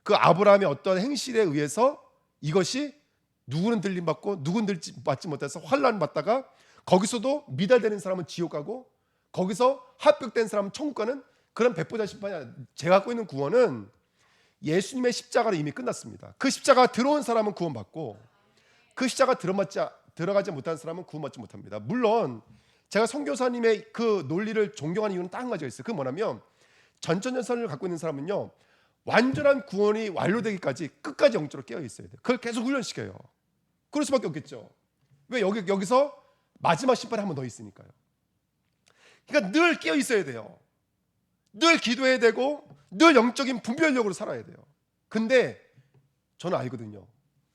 그 아브라함의 어떤 행실에 의해서 이것이 누구는 들림 받고 누구는 받지 못해서 환난 받다가 거기서도 미달되는 사람은 지옥 가고 거기서 합격된 사람은 천국 가는 그런 백보자 심판이 아니라 제가 갖고 있는 구원은 예수님의 십자가로 이미 끝났습니다. 그 십자가 들어온 사람은 구원받고 그 십자가 들어가지 못한 사람은 구원받지 못합니다. 물론 제가 선교사님의 그 논리를 존경하는 이유는 딱 한 가지가 있어요. 그게 뭐냐면 전천연선을 갖고 있는 사람은요 완전한 구원이 완료되기까지 끝까지 영적으로 깨어 있어야 돼요. 그걸 계속 훈련시켜요. 그럴 수밖에 없겠죠. 왜 여기서 마지막 심판이 한 번 더 있으니까요. 그러니까 늘 깨어 있어야 돼요. 늘 기도해야 되고 늘 영적인 분별력으로 살아야 돼요. 근데 저는 알거든요.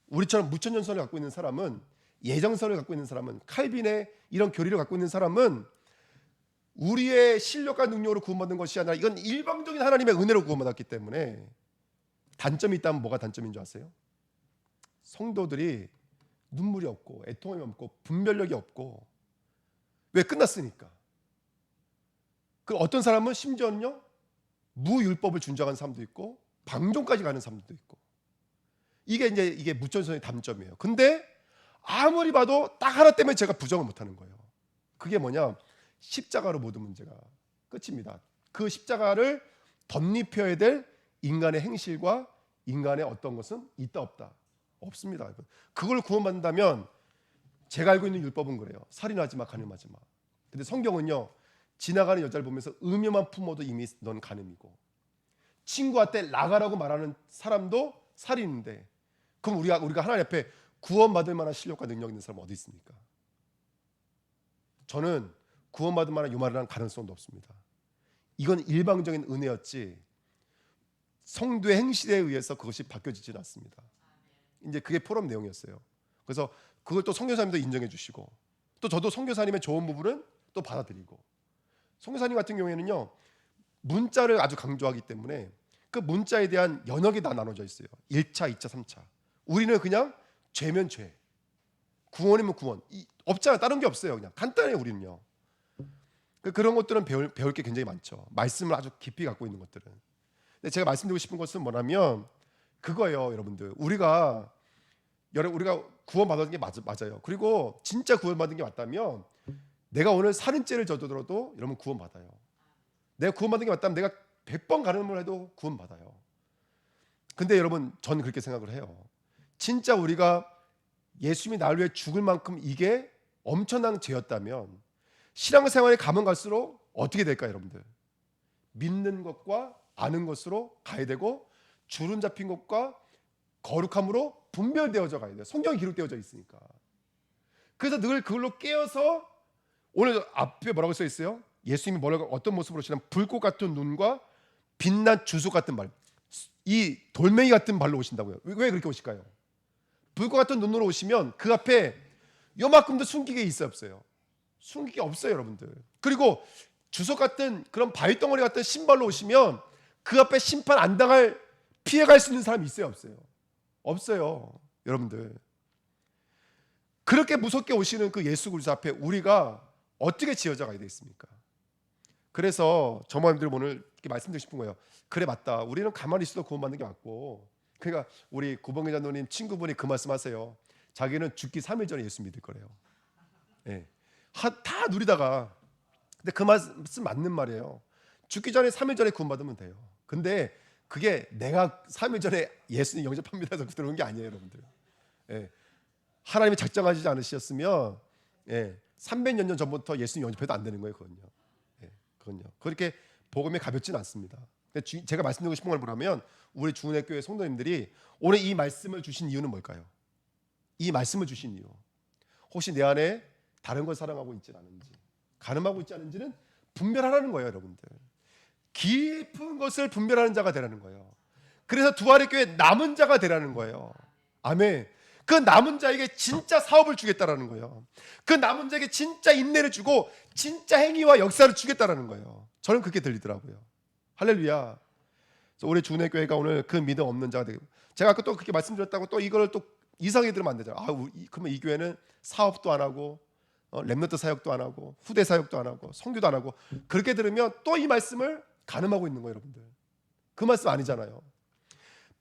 우리처럼 무천년선을 갖고 있는 사람은 예정선을 갖고 있는 사람은 칼빈의 이런 교리를 갖고 있는 사람은 우리의 실력과 능력으로 구원받는 것이 아니라 이건 일방적인 하나님의 은혜로 구원받았기 때문에 단점이 있다면 뭐가 단점인 줄 아세요? 성도들이 눈물이 없고 애통함이 없고 분별력이 없고, 왜? 끝났으니까. 그 어떤 사람은 심지어는요 무율법을 준정하는 사람도 있고 방종까지 가는 사람도 있고, 이게 무천선의 단점이에요. 근데 아무리 봐도 딱 하나 때문에 제가 부정을 못하는 거예요. 그게 뭐냐? 십자가로 모든 문제가 끝입니다. 그 십자가를 덧입혀야 될 인간의 행실과 인간의 어떤 것은 있다 없다? 없습니다. 그걸 구원받는다면, 제가 알고 있는 율법은 그래요. 살인하지 마, 간음하지 마. 근데 성경은요, 지나가는 여자를 보면서 음료만 품어도 이미 넌 간음이고, 친구한테 나가라고 말하는 사람도 살인인데, 그럼 우리가 하나님 앞에 구원받을 만한 실력과 능력 있는 사람 어디 있습니까? 저는 구원받을 만한 요 말을 한 가능성도 없습니다. 이건 일방적인 은혜였지 성도의 행실에 의해서 그것이 바뀌어지지는 않습니다. 이제 그게 포럼 내용이었어요. 그래서 그걸 또 선교사님도 인정해 주시고, 또 저도 선교사님의 좋은 부분은 또 받아들이고, 선교사님 같은 경우에는요 문자를 아주 강조하기 때문에 그 문자에 대한 연역이 다 나눠져 있어요. 1차, 2차, 3차. 우리는 그냥 죄면 죄, 구원이면 구원, 없잖아요. 다른 게 없어요. 그냥 간단해요. 우리는요. 그런 것들은 배울 게 굉장히 많죠. 말씀을 아주 깊이 갖고 있는 것들은. 근데 제가 말씀드리고 싶은 것은 뭐냐면 그거예요. 여러분들, 우리가 구원받은 게 맞아요. 그리고 진짜 구원받은 게 맞다면, 내가 오늘 살인죄를 저지르도 여러분 구원받아요. 내가 구원받은 게 맞다면 내가 100번 간음을 해도 구원받아요. 근데 여러분, 저는 그렇게 생각을 해요. 진짜 우리가 예수님이 나를 위해 죽을 만큼 이게 엄청난 죄였다면, 신앙생활에 가면 갈수록 어떻게 될까요? 여러분들, 믿는 것과 아는 것으로 가야 되고, 주름 잡힌 것과 거룩함으로 분별되어져 가야 돼요. 성경이 기록되어져 있으니까. 그래서 늘 그걸로 깨어서, 오늘 앞에 뭐라고 써 있어요? 예수님이 어떤 모습으로 오시냐면 불꽃 같은 눈과 빛난 주석 같은 발, 이 돌멩이 같은 발로 오신다고요. 왜 그렇게 오실까요? 불꽃 같은 눈으로 오시면 그 앞에 요만큼도 숨기게 있어요, 없어요? 숨기게 없어요, 여러분들. 그리고 주석 같은 그런 바위덩어리 같은 신발로 오시면 그 앞에 심판 안 당할, 피해갈 수 있는 사람이 있어요, 없어요? 없어요, 여러분들. 그렇게 무섭게 오시는 그 예수 그리스도 앞에 우리가 어떻게 지어져 가야 되겠습니까? 그래서 저모님들 오늘 이렇게 말씀드리고 싶은 거예요. 그래, 맞다. 우리는 가만히 있어도 구원받는 게 맞고. 그러니까 우리 구봉기 장로님 친구분이 그 말씀하세요. 자기는 죽기 3일 전에 예수 믿을 거래요. 네. 다 누리다가. 근데 그 말씀 맞는 말이에요. 죽기 전에 3일 전에 구원받으면 돼요. 근데 그게 내가 3일 전에 예수님 영접합니다 해서 들어온 게 아니에요, 여러분들. 네. 하나님이 작정하지 않으셨으면 300년 전부터 예수님 영접해도 안 되는 거예요, 그건요. 그건요. 그렇게 복음이 가볍지는 않습니다. 제가 말씀드리고 싶은 걸 뭐냐면, 우리 주은혜교회 성도님들이 오늘 이 말씀을 주신 이유는 뭘까요? 이 말씀을 주신 이유, 혹시 내 안에 다른 걸 사랑하고 있지 않은지, 간음하고 있지 않은지는 분별하라는 거예요, 여러분들. 깊은 것을 분별하는 자가 되라는 거예요. 그래서 두아리 교회 남은 자가 되라는 거예요. 아멘. 그 남은 자에게 진짜 사업을 주겠다라는 거예요. 그 남은 자에게 진짜 인내를 주고 진짜 행위와 역사를 주겠다라는 거예요. 저는 그렇게 들리더라고요. 할렐루야. 그래서 우리 주은혜 교회가 오늘 그 믿음 없는 자가 되고, 제가 아까 또 그렇게 말씀드렸다고 또 이걸 또 이상하게 들으면 안 되잖아요. 그러면 이 교회는 사업도 안 하고 렘넌트 사역도 안 하고 후대 사역도 안 하고 선교도 안 하고, 그렇게 들으면 또 이 말씀을 가늠하고 있는 거예요, 여러분들. 그 말씀 아니잖아요.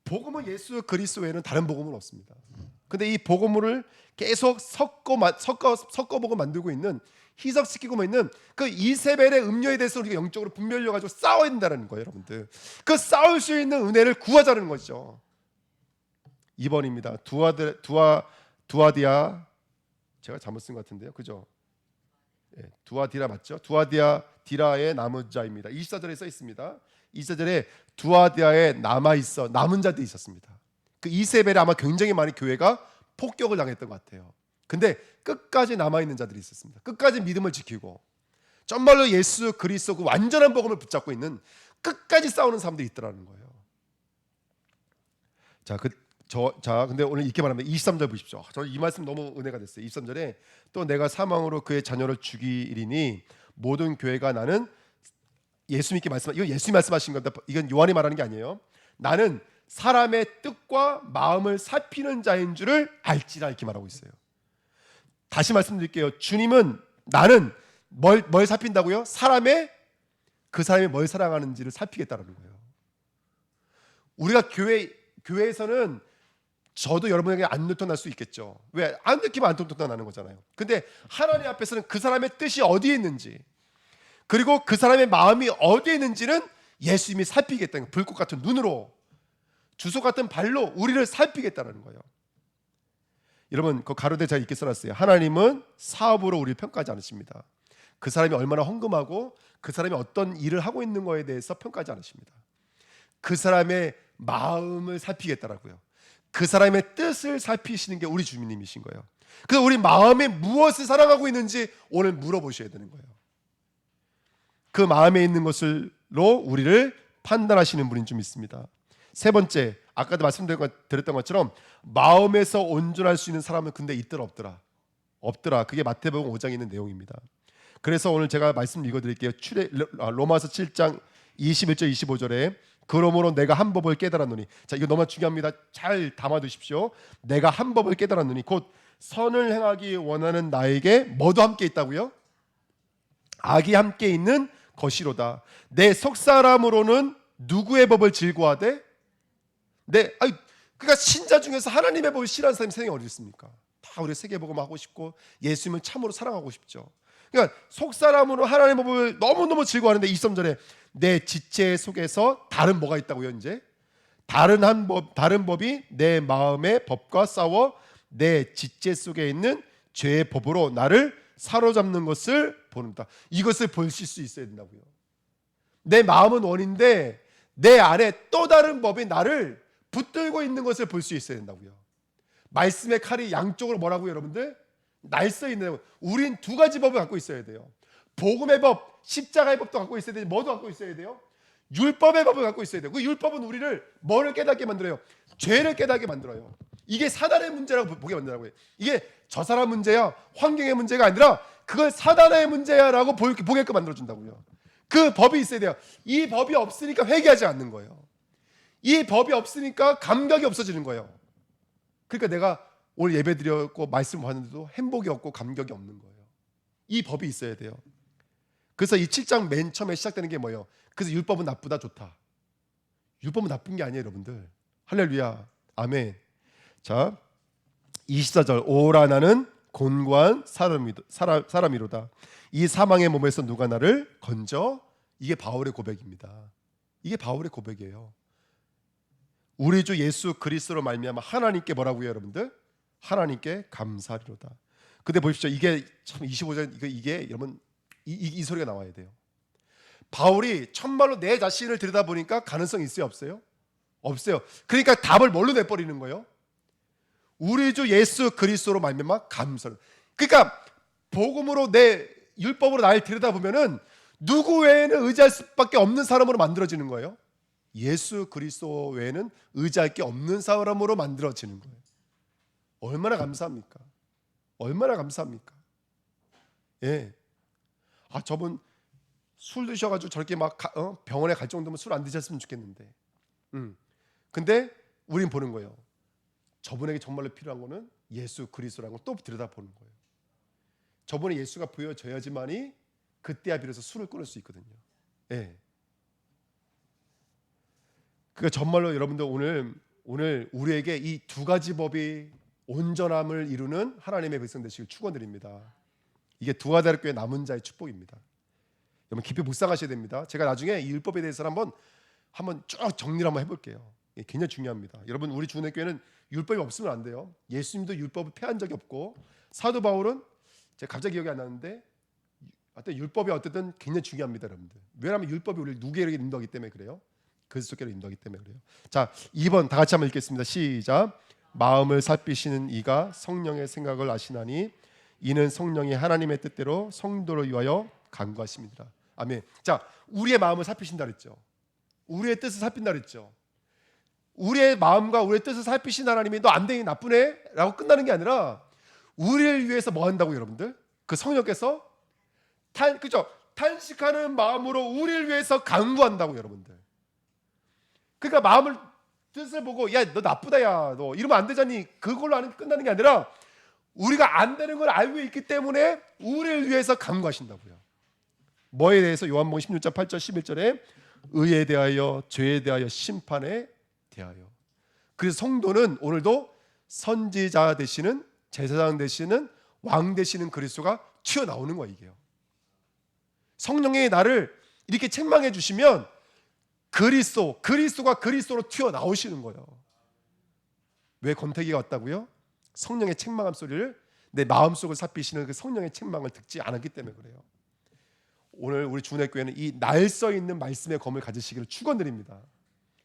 복음은 예수 그리스도 외에는 다른 복음은 없습니다. 근데 이 복음을 계속 섞어보고 만들고 있는, 희석시키고 있는 그 이세벨의 음료에 대해서 우리가 영적으로 분별려 가지고 싸워야 된다는 거예요, 여러분들. 그 싸울 수 있는 은혜를 구하자는 거죠. 2번입니다. 두아디아, 제가 잘못 쓴 것 같은데요, 그죠? 두아디라 맞죠? 두아디아의 남은 자입니다. 24절에 써 있습니다. 24절에 두아디아에 남은 자들이 있었습니다. 그 이세벨에 아마 굉장히 많이 교회가 폭격을 당했던 것 같아요. 근데 끝까지 남아있는 자들이 있었습니다. 끝까지 믿음을 지키고 정말로 예수 그리스도 그 완전한 복음을 붙잡고 있는, 끝까지 싸우는 사람들이 있더라는 거예요. 근데 오늘 이렇게 말하면 23절 보십시오. 저 이 말씀 너무 은혜가 됐어요. 23절에 또 내가 사망으로 그의 자녀를 죽이리니 모든 교회가 나는, 예수님께 이건 예수님 말씀하신 건데 이건 요한이 말하는 게 아니에요. 나는 사람의 뜻과 마음을 살피는 자인 줄을 알지라 이렇게 말하고 있어요. 다시 말씀드릴게요. 주님은 나는 뭘 살핀다고요? 그 사람이 뭘 사랑하는지를 살피겠다는 거예요. 우리가 교회에서는 저도 여러분에게 안 느껴날 수 있겠죠. 왜? 안 느끼면 안 느껴나는 거잖아요. 근데 하나님 앞에서는 그 사람의 뜻이 어디에 있는지, 그리고 그 사람의 마음이 어디에 있는지는 예수님이 살피겠다는 거예요. 불꽃 같은 눈으로, 주소 같은 발로 우리를 살피겠다는 거예요. 여러분, 그 가로대 잘 읽게 써놨어요. 하나님은 사업으로 우리를 평가하지 않으십니다. 그 사람이 얼마나 헌금하고 그 사람이 어떤 일을 하고 있는 거에 대해서 평가하지 않으십니다. 그 사람의 마음을 살피겠다라고요. 그 사람의 뜻을 살피시는 게 우리 주님이신 거예요. 그래서 우리 마음에 무엇을 사랑하고 있는지 오늘 물어보셔야 되는 거예요. 그 마음에 있는 것으로 우리를 판단하시는 분인 줄 믿습니다. 세 번째, 아까도 말씀드렸던 것처럼 마음에서 온전할 수 있는 사람은 근데 있더라 없더라? 없더라. 그게 마태복음 5장에 있는 내용입니다. 그래서 오늘 제가 말씀 읽어드릴게요. 로마서 7장 21절 25절에 그러므로 내가 한 법을 깨달았노니, 자 이거 너무 중요합니다. 잘 담아두십시오. 내가 한 법을 깨달았노니 곧 선을 행하기 원하는 나에게 뭐도 함께 있다고요? 악이 함께 있는 것이로다. 내 속사람으로는 누구의 법을 즐거워하되? 그러니까 신자 중에서 하나님의 법을 싫어하는 사람이 세상에 어디 있습니까? 다 우리 세계복음 하고 싶고 예수님을 참으로 사랑하고 싶죠. 그러니까 속사람으로 하나님의 법을 너무너무 즐거워하는데 23절에 내 지체 속에서 다른 뭐가 있다고요? 이제 다른 법이 내 마음의 법과 싸워 내 지체 속에 있는 죄의 법으로 나를 사로잡는 것을 보는다. 이것을 보실 수 있어야 된다고요. 내 마음은 원인데 내 안에 또 다른 법이 나를 붙들고 있는 것을 볼 수 있어야 된다고요. 말씀의 칼이 양쪽으로 뭐라고요, 여러분들? 날서 있는. 우린 두 가지 법을 갖고 있어야 돼요. 복음의 법, 십자가의 법도 갖고 있어야 되지. 뭐도 갖고 있어야 돼요? 율법의 법을 갖고 있어야 돼요. 그 율법은 우리를 뭐를 깨닫게 만들어요? 죄를 깨닫게 만들어요. 이게 사단의 문제라고 보게 만들라고요. 이게 저 사람 문제야, 환경의 문제가 아니라 그걸 사단의 문제야라고 보게끔 만들어준다고요. 그 법이 있어야 돼요. 이 법이 없으니까 회개하지 않는 거예요. 이 법이 없으니까 감격이 없어지는 거예요. 그러니까 내가 오늘 예배 드렸고 말씀 봤는데도 행복이 없고 감격이 없는 거예요. 이 법이 있어야 돼요. 그래서 이 7장 맨 처음에 시작되는 게 뭐예요? 그래서 율법은 나쁘다 좋다. 율법은 나쁜 게 아니에요, 여러분들. 할렐루야, 아멘. 자, 24절 오라 나는 곤고한 사람이로다. 이 사망의 몸에서 누가 나를 건져? 이게 바울의 고백입니다. 이게 바울의 고백이에요. 우리 주 예수 그리스도로 말미암아 하나님께 뭐라고요, 여러분들? 하나님께 감사하리로다. 근데 보십시오. 이게 참 25절 이게 여러분 이 소리가 나와야 돼요. 바울이 참말로 내 자신을 들여다보니까 가능성이 있어요, 없어요? 없어요. 그러니까 답을 뭘로 내버리는 거예요? 우리 주 예수 그리스도로 말미암아 감사를. 그러니까 복음으로 내 율법으로 날 들여다보면은 누구 외에는 의지할 수밖에 없는 사람으로 만들어지는 거예요. 예수 그리스도 외에는 의지할 게 없는 사람으로 만들어지는 거예요. 얼마나 감사합니까? 얼마나 감사합니까? 예. 아 저분 술 드셔가지고 저렇게 막 병원에 갈 정도면 술 안 드셨으면 좋겠는데. 근데 우린 보는 거예요. 저분에게 정말로 필요한 거는 예수 그리스도라는 걸 또 들여다보는 거예요. 저분의 예수가 보여져야지만이 그때야 비로소 술을 끊을 수 있거든요. 예. 그러니까 정말로 여러분들 오늘 우리에게 이 두 가지 법이 온전함을 이루는 하나님의 백성 되시길 축원드립니다. 이게 두아다르교회 남은 자의 축복입니다. 여러분 깊이 묵상하셔야 됩니다. 제가 나중에 이 율법에 대해서 한번 쭉 정리를 한번 해볼게요. 이게 굉장히 중요합니다. 여러분 우리 주은혜교회는 율법이 없으면 안 돼요. 예수님도 율법을 폐한 적이 없고 사도 바울은 제가 갑자기 기억이 안 나는데 어떤 율법이 어쨌든 굉장히 중요합니다, 여러분들. 왜냐하면 율법이 우리를 누구에게 인도하기 때문에 그래요. 그리스도께로 인도하기 때문에 그래요. 자, 2번 다 같이 한번 읽겠습니다. 시작. 마음을 살피시는 이가 성령의 생각을 아시나니 이는 성령이 하나님의 뜻대로 성도를 위하여 간구하십니다. 아멘. 자, 우리의 마음을 살피신다 그랬죠. 우리의 뜻을 살핀다 그랬죠. 우리의 마음과 우리의 뜻을 살피신 하나님이 너 안 되니 나쁘네 라고 끝나는 게 아니라 우리를 위해서 뭐 한다고 여러분들? 그 성령께서 그죠? 탄식하는 마음으로 우리를 위해서 간구한다고 여러분들. 그러니까 마음을 뜻을 보고 야 너 나쁘다 야 너 이러면 안 되잖니 그걸로 끝나는 게 아니라 우리가 안 되는 걸 알고 있기 때문에 우리를 위해서 간구하신다고요. 뭐에 대해서? 요한복음 16장 8절 11절에 의에 대하여 죄에 대하여 심판에 대하여. 그래서 성도는 오늘도 선지자 되시는 제사장 되시는 왕 되시는 그리스도가 튀어나오는 거예요. 이게요. 성령이 나를 이렇게 책망해 주시면 그리스도가 그리스도로 튀어나오시는 거예요. 왜 권태기가 왔다고요? 성령의 책망함 소리를 내 마음속을 삽히시는 그 성령의 책망을 듣지 않았기 때문에 그래요. 오늘 우리 주내교회는 이 날써 있는 말씀의 검을 가지시기를 축원드립니다.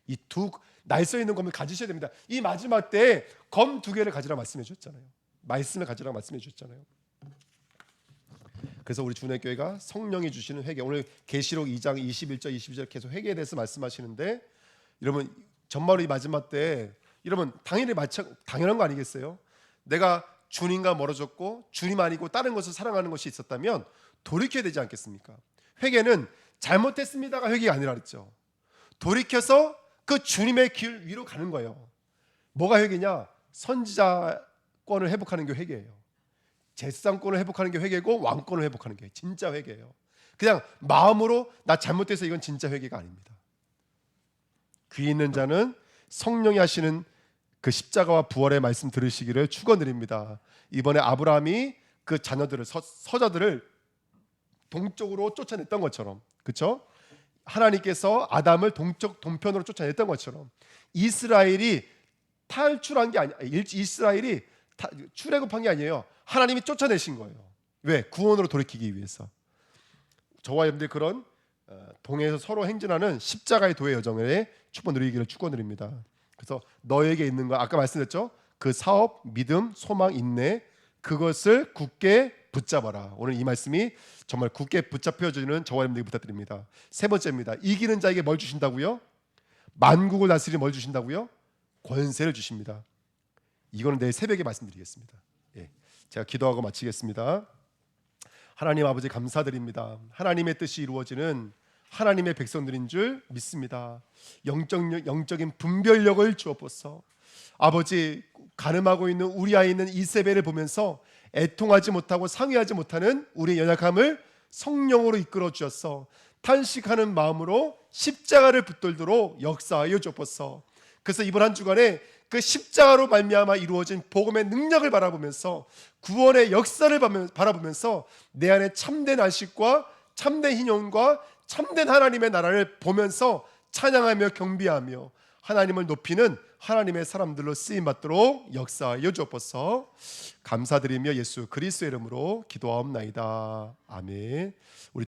이 두 날써 있는 검을 가지셔야 됩니다. 이 마지막 때에 검 2개를 가지라 말씀해 주셨잖아요. 말씀을 가지라 말씀해 주셨잖아요. 그래서 우리 주내교회가 성령이 주시는 회개, 오늘 계시록 2장 21절 22절 계속 회개에 대해서 말씀하시는데, 여러분 정말로 이 마지막 때 여러분 당연한 거 아니겠어요? 내가 주님과 멀어졌고 주님 아니고 다른 것을 사랑하는 것이 있었다면 돌이켜야 되지 않겠습니까? 회개는 잘못했습니다가 회개가 아니라 그랬죠. 돌이켜서 그 주님의 길 위로 가는 거예요. 뭐가 회개냐? 선지자권을 회복하는 게 회개예요. 제사장권을 회복하는 게 회개고 왕권을 회복하는 게 진짜 회개예요. 그냥 마음으로 나 잘못돼서 이건 진짜 회개가 아닙니다. 귀 있는 자는 성령이 하시는 그 십자가와 부활의 말씀 들으시기를 축원드립니다. 이번에 아브라함이 그 자녀들을 서자들을 동쪽으로 쫓아냈던 것처럼, 그렇죠? 하나님께서 아담을 동편으로 쫓아냈던 것처럼 이스라엘이 탈출한 게 아니, 이스라엘이 출애굽한 게 아니에요. 하나님이 쫓아내신 거예요. 왜? 구원으로 돌이키기 위해서. 저와 여러분들 그런 동해에서 서로 행진하는 십자가의 도의 여정에 축복 누리기를 축원드립니다. 그래서 너에게 있는 거 아까 말씀드렸죠? 그 사업, 믿음, 소망, 인내 그것을 굳게 붙잡아라. 오늘 이 말씀이 정말 굳게 붙잡혀주는 저와 여러분들에게 부탁드립니다. 세 번째입니다. 이기는 자에게 뭘 주신다고요? 만국을 다스리는 뭘 주신다고요? 권세를 주십니다. 이거는 내일 새벽에 말씀드리겠습니다. 예, 제가 기도하고 마치겠습니다. 하나님 아버지 감사드립니다. 하나님의 뜻이 이루어지는 하나님의 백성들인 줄 믿습니다. 영적인 분별력을 주옵소서. 아버지 가늠하고 있는 우리 안에 있는 이세벨을 보면서 애통하지 못하고 상의하지 못하는 우리의 연약함을 성령으로 이끌어 주셔서 탄식하는 마음으로 십자가를 붙들도록 역사하여 주옵소서. 그래서 이번 한 주간에 그 십자가로 말미암아 이루어진 복음의 능력을 바라보면서 구원의 역사를 바라보면서 내 안에 참된 안식과 참된 희년과 참된 하나님의 나라를 보면서 찬양하며 경배하며 하나님을 높이는 하나님의 사람들로 쓰임 받도록 역사하여 주옵소서. 감사드리며 예수 그리스도의 이름으로 기도하옵나이다. 아멘. 우리